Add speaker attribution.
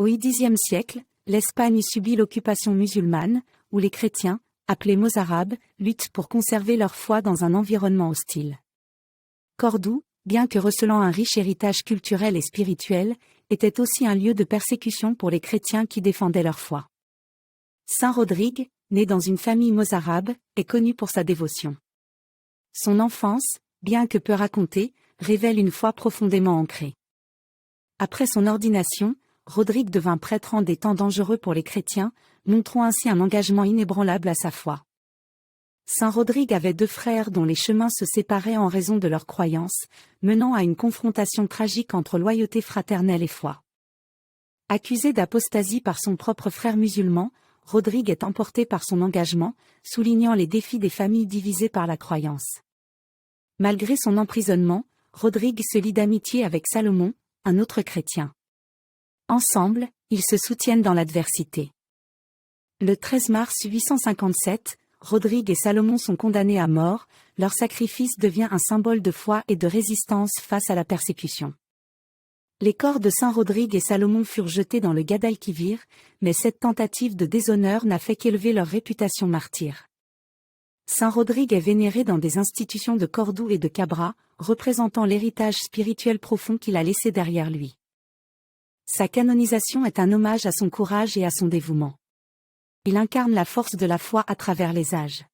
Speaker 1: Au Xe siècle, l'Espagne subit l'occupation musulmane, où les chrétiens, appelés mozarabes, luttent pour conserver leur foi dans un environnement hostile. Cordoue, bien que recelant un riche héritage culturel et spirituel, était aussi un lieu de persécution pour les chrétiens qui défendaient leur foi. Saint Rodrigue, né dans une famille mozarabe, est connu pour sa dévotion. Son enfance, bien que peu racontée, révèle une foi profondément ancrée. Après son ordination, Rodrigue devint prêtre en des temps dangereux pour les chrétiens, montrant ainsi un engagement inébranlable à sa foi. Saint Rodrigue avait 2 frères dont les chemins se séparaient en raison de leurs croyances, menant à une confrontation tragique entre loyauté fraternelle et foi. Accusé d'apostasie par son propre frère musulman, Rodrigue est emporté par son engagement, soulignant les défis des familles divisées par la croyance. Malgré son emprisonnement, Rodrigue se lie d'amitié avec Salomon, un autre chrétien. Ensemble, ils se soutiennent dans l'adversité. Le 13 mars 857, Rodrigue et Salomon sont condamnés à mort, leur sacrifice devient un symbole de foi et de résistance face à la persécution. Les corps de Saint Rodrigue et Salomon furent jetés dans le Guadalquivir, mais cette tentative de déshonneur n'a fait qu'élever leur réputation martyre. Saint Rodrigue est vénéré dans des institutions de Cordoue et de Cabra, représentant l'héritage spirituel profond qu'il a laissé derrière lui. Sa canonisation est un hommage à son courage et à son dévouement. Il incarne la force de la foi à travers les âges.